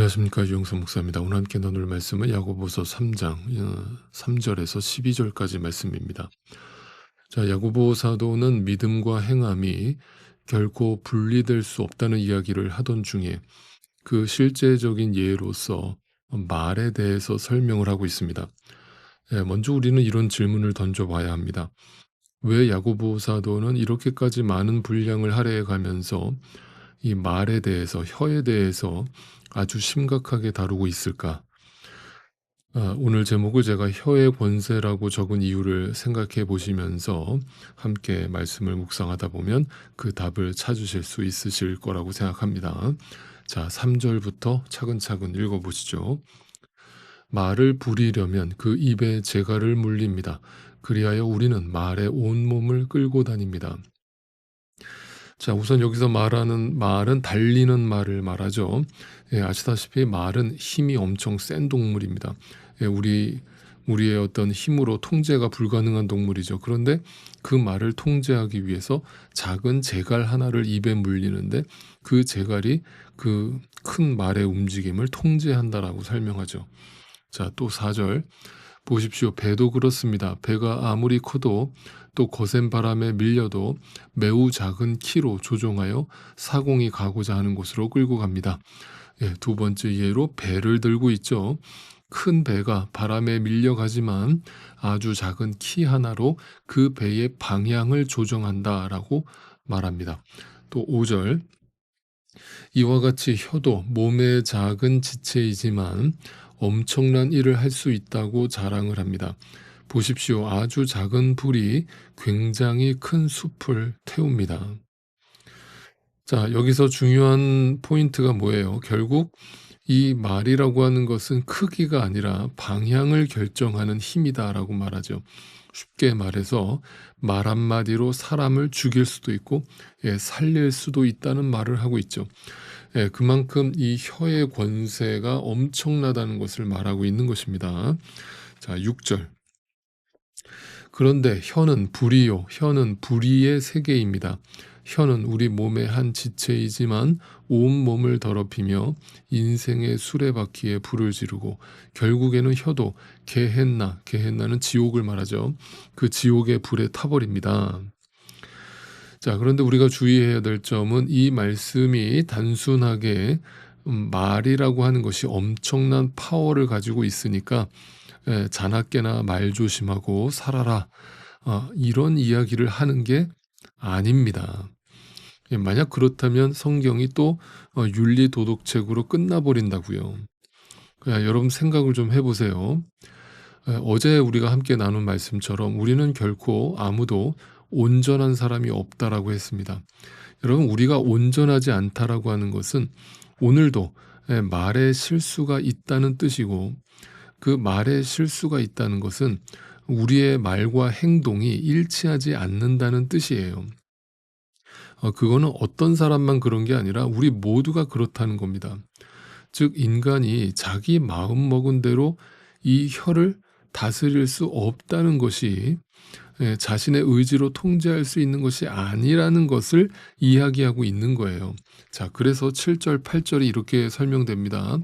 안녕하십니까, 유영선 목사입니다. 오늘 함께 나눌 말씀은 야고보서 3장 3절에서 12절까지 말씀입니다. 자, 야고보 사도는 믿음과 행함이 결코 분리될 수 없다는 이야기를 하던 중에 그 실제적인 예로서 말에 대해서 설명을 하고 있습니다. 먼저 우리는 이런 질문을 던져봐야 합니다. 왜 야고보 사도는 이렇게까지 많은 분량을 할애해 가면서 이 말에 대해서, 혀에 대해서 아주 심각하게 다루고 있을까? 오늘 제목을 제가 혀의 권세라고 적은 이유를 생각해 보시면서 함께 말씀을 묵상하다 보면 그 답을 찾으실 수 있으실 거라고 생각합니다. 자, 3절부터 차근차근 읽어보시죠. 말을 부리려면 그 입에 재갈을 물립니다. 그리하여 우리는 말에 온몸을 끌고 다닙니다. 자, 우선 여기서 말하는 말은 달리는 말을 말하죠. 아시다시피 말은 힘이 엄청 센 동물입니다. 우리의 어떤 힘으로 통제가 불가능한 동물이죠. 그런데 그 말을 통제하기 위해서 작은 재갈 하나를 입에 물리는데 그 재갈이 그 큰 말의 움직임을 통제한다라고 설명하죠. 자, 또 4절 보십시오. 배도 그렇습니다. 배가 아무리 커도 또 거센 바람에 밀려도 매우 작은 키로 조종하여 사공이 가고자 하는 곳으로 끌고 갑니다. 두 번째 예로 배를 들고 있죠. 큰 배가 바람에 밀려가지만 아주 작은 키 하나로 그 배의 방향을 조정한다라고 말합니다. 또 5절 이와 같이 혀도 몸의 작은 지체이지만 엄청난 일을 할 수 있다고 자랑을 합니다. 보십시오. 아주 작은 불이 굉장히 큰 숲을 태웁니다. 자, 여기서 중요한 포인트가 뭐예요? 결국 이 말이라고 하는 것은 크기가 아니라 방향을 결정하는 힘이다라고 말하죠. 쉽게 말해서 말 한마디로 사람을 죽일 수도 있고 살릴 수도 있다는 말을 하고 있죠. 그만큼 이 혀의 권세가 엄청나다는 것을 말하고 있는 것입니다. 자, 6절. 그런데 혀는 불이요. 혀는 불의의 세계입니다. 혀는 우리 몸의 한 지체이지만 온 몸을 더럽히며 인생의 수레바퀴에 불을 지르고 결국에는 혀도 게헨나는 지옥을 말하죠. 그 지옥의 불에 타버립니다. 자, 그런데 우리가 주의해야 될 점은 이 말씀이 단순하게 말이라고 하는 것이 엄청난 파워를 가지고 있으니까 자나깨나 말 조심하고 살아라 이런 이야기를 하는 게 아닙니다. 만약 그렇다면 성경이 또 윤리도덕책으로 끝나버린다고요. 여러분 생각을 좀 해보세요. 어제 우리가 함께 나눈 말씀처럼 우리는 결코 아무도 온전한 사람이 없다라고 했습니다. 여러분 우리가 온전하지 않다라고 하는 것은 오늘도 말에 실수가 있다는 뜻이고 그 말에 실수가 있다는 것은 우리의 말과 행동이 일치하지 않는다는 뜻이에요. 그거는 어떤 사람만 그런 게 아니라 우리 모두가 그렇다는 겁니다. 즉 인간이 자기 마음 먹은 대로 이 혀를 다스릴 수 없다는 것이 자신의 의지로 통제할 수 있는 것이 아니라는 것을 이야기하고 있는 거예요. 자, 그래서 7절, 8절이 이렇게 설명됩니다.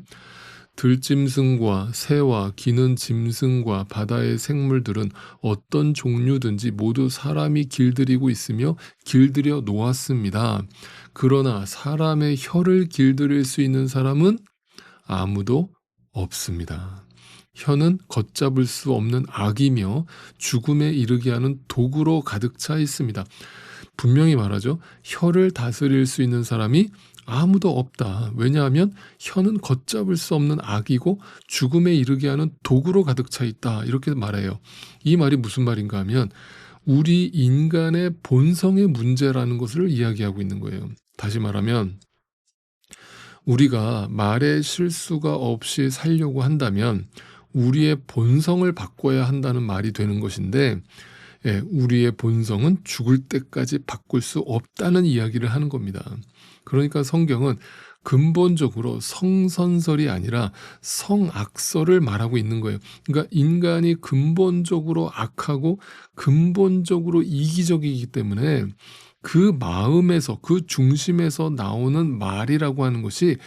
들짐승과 새와 기는 짐승과 바다의 생물들은 어떤 종류든지 모두 사람이 길들이고 있으며 길들여 놓았습니다. 그러나 사람의 혀를 길들일 수 있는 사람은 아무도 없습니다. 혀는 걷잡을 수 없는 악이며 죽음에 이르게 하는 도구로 가득 차 있습니다. 분명히 말하죠. 혀를 다스릴 수 있는 사람이 아무도 없다. 왜냐하면 혀는 걷잡을 수 없는 악이고 죽음에 이르게 하는 도구로 가득 차 있다. 이렇게 말해요. 이 말이 무슨 말인가 하면 우리 인간의 본성의 문제라는 것을 이야기하고 있는 거예요. 다시 말하면 우리가 말에 실수가 없이 살려고 한다면 우리의 본성을 바꿔야 한다는 말이 되는 것인데 우리의 본성은 죽을 때까지 바꿀 수 없다는 이야기를 하는 겁니다. 그러니까 성경은 근본적으로 성선설이 아니라 성악설을 말하고 있는 거예요. 그러니까 인간이 근본적으로 악하고 근본적으로 이기적이기 때문에 그 마음에서 그 중심에서 나오는 말이라고 하는 것이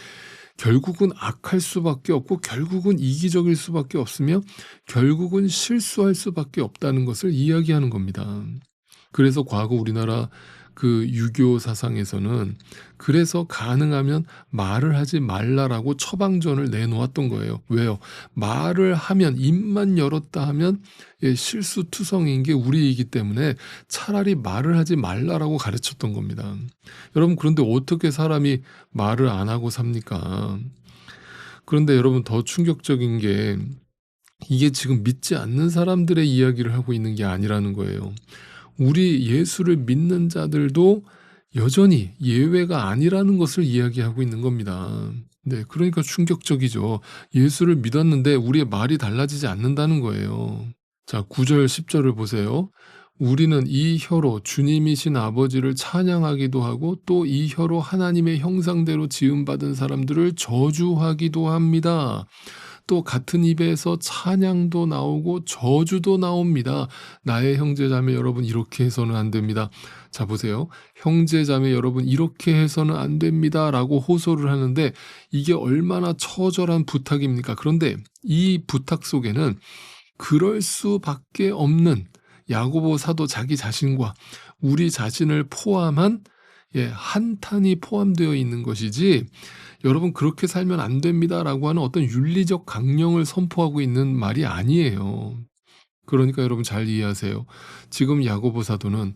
결국은 악할 수밖에 없고 결국은 이기적일 수밖에 없으며 결국은 실수할 수밖에 없다는 것을 이야기하는 겁니다. 그래서 과거 우리나라 그 유교 사상에서는 그래서 가능하면 말을 하지 말라라고 처방전을 내놓았던 거예요. 왜요? 말을 하면 입만 열었다 하면 실수투성인 게 우리이기 때문에 차라리 말을 하지 말라라고 가르쳤던 겁니다. 여러분 그런데 어떻게 사람이 말을 안 하고 삽니까? 그런데 여러분 더 충격적인 게 이게 지금 믿지 않는 사람들의 이야기를 하고 있는 게 아니라는 거예요. 우리 예수를 믿는 자들도 여전히 예외가 아니라는 것을 이야기하고 있는 겁니다. 네, 그러니까 충격적이죠. 예수를 믿었는데 우리의 말이 달라지지 않는다는 거예요. 자, 9절, 10절을 보세요. 우리는 이 혀로 주님이신 아버지를 찬양하기도 하고 또 이 혀로 하나님의 형상대로 지음받은 사람들을 저주하기도 합니다. 또 같은 입에서 찬양도 나오고 저주도 나옵니다. 나의 형제자매 여러분 이렇게 해서는 안 됩니다. 자 보세요. 형제자매 여러분 이렇게 해서는 안 됩니다. 라고 호소를 하는데 이게 얼마나 처절한 부탁입니까? 그런데 이 부탁 속에는 그럴 수밖에 없는 야고보 사도 자기 자신과 우리 자신을 포함한 한탄이 포함되어 있는 것이지 여러분 그렇게 살면 안 됩니다라고 하는 어떤 윤리적 강령을 선포하고 있는 말이 아니에요. 그러니까 여러분 잘 이해하세요. 지금 야고보 사도는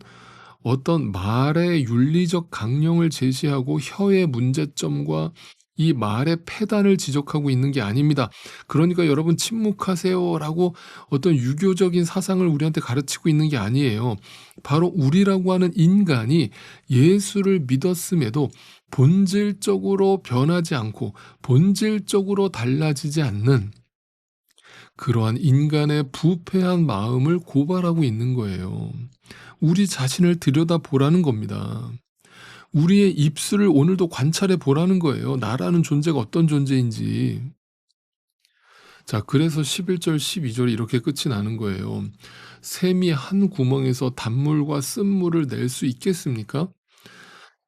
어떤 말의 윤리적 강령을 제시하고 혀의 문제점과 이 말의 폐단을 지적하고 있는 게 아닙니다. 그러니까 여러분 침묵하세요라고 어떤 유교적인 사상을 우리한테 가르치고 있는 게 아니에요. 바로 우리라고 하는 인간이 예수를 믿었음에도 본질적으로 변하지 않고 본질적으로 달라지지 않는 그러한 인간의 부패한 마음을 고발하고 있는 거예요. 우리 자신을 들여다보라는 겁니다. 우리의 입술을 오늘도 관찰해 보라는 거예요. 나라는 존재가 어떤 존재인지. 자, 그래서 11절, 12절이 이렇게 끝이 나는 거예요. 샘이 한 구멍에서 단물과 쓴물을 낼 수 있겠습니까?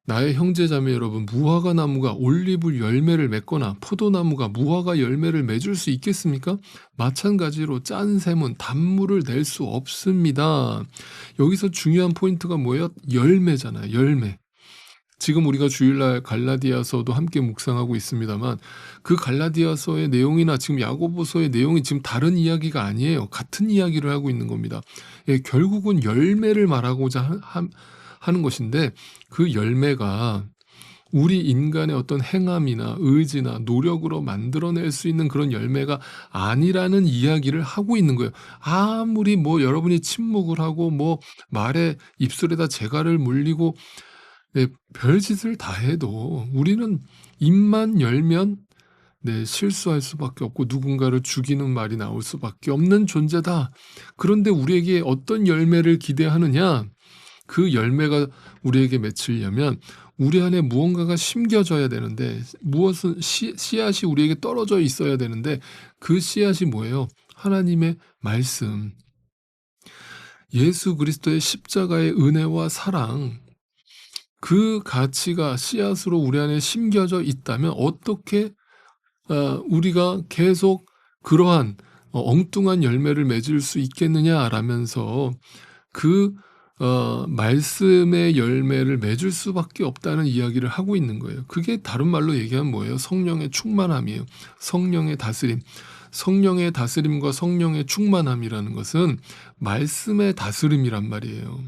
나의 형제자매 여러분, 무화과 나무가 올리브 열매를 맺거나 포도나무가 무화과 열매를 맺을 수 있겠습니까? 마찬가지로 짠 샘은 단물을 낼 수 없습니다. 여기서 중요한 포인트가 뭐예요? 열매잖아요. 열매. 지금 우리가 주일날 갈라디아서도 함께 묵상하고 있습니다만 그 갈라디아서의 내용이나 지금 야고보서의 내용이 지금 다른 이야기가 아니에요. 같은 이야기를 하고 있는 겁니다. 결국은 열매를 말하고자 하는 것인데 그 열매가 우리 인간의 어떤 행함이나 의지나 노력으로 만들어낼 수 있는 그런 열매가 아니라는 이야기를 하고 있는 거예요. 아무리 뭐 여러분이 침묵을 하고 뭐 말에 입술에다 재갈을 물리고 별짓을 다 해도 우리는 입만 열면 실수할 수밖에 없고 누군가를 죽이는 말이 나올 수밖에 없는 존재다. 그런데 우리에게 어떤 열매를 기대하느냐? 그 열매가 우리에게 맺히려면 우리 안에 무언가가 심겨져야 되는데 무엇은 씨앗이 우리에게 떨어져 있어야 되는데 그 씨앗이 뭐예요? 하나님의 말씀. 예수 그리스도의 십자가의 은혜와 사랑, 그 가치가 씨앗으로 우리 안에 심겨져 있다면 어떻게 우리가 계속 그러한 엉뚱한 열매를 맺을 수 있겠느냐라면서 그 말씀의 열매를 맺을 수밖에 없다는 이야기를 하고 있는 거예요. 그게 다른 말로 얘기하면 뭐예요? 성령의 충만함이에요. 성령의 다스림. 성령의 다스림과 성령의 충만함이라는 것은 말씀의 다스림이란 말이에요.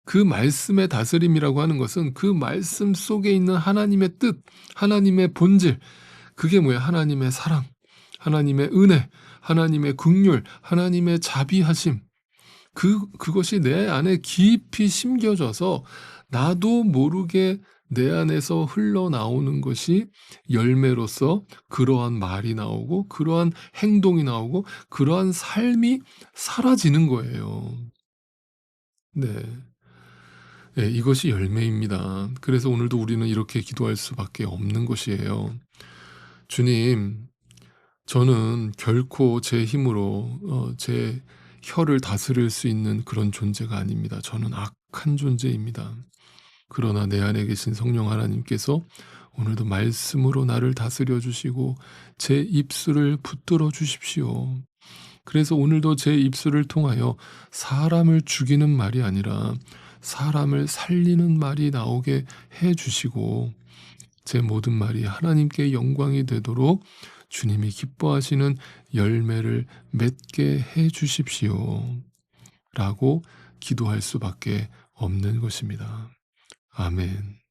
그 말씀의 다스림이라고 하는 것은 그 말씀 속에 있는 하나님의 뜻, 하나님의 본질, 그게 뭐야? 하나님의 사랑, 하나님의 은혜, 하나님의 긍휼, 하나님의 자비하심. 그것이 내 안에 깊이 심겨져서 나도 모르게 내 안에서 흘러나오는 것이 열매로서 그러한 말이 나오고 그러한 행동이 나오고 그러한 삶이 사라지는 거예요. 네. 네, 이것이 열매입니다. 그래서 오늘도 우리는 이렇게 기도할 수밖에 없는 것이에요. 주님, 저는 결코 제 힘으로 제 혀를 다스릴 수 있는 그런 존재가 아닙니다. 저는 악한 존재입니다. 그러나 내 안에 계신 성령 하나님께서 오늘도 말씀으로 나를 다스려 주시고 제 입술을 붙들어 주십시오. 그래서 오늘도 제 입술을 통하여 사람을 죽이는 말이 아니라 사람을 살리는 말이 나오게 해 주시고 제 모든 말이 하나님께 영광이 되도록 주님이 기뻐하시는 열매를 맺게 해 주십시오. 라고 기도할 수밖에 없는 것입니다. 아멘.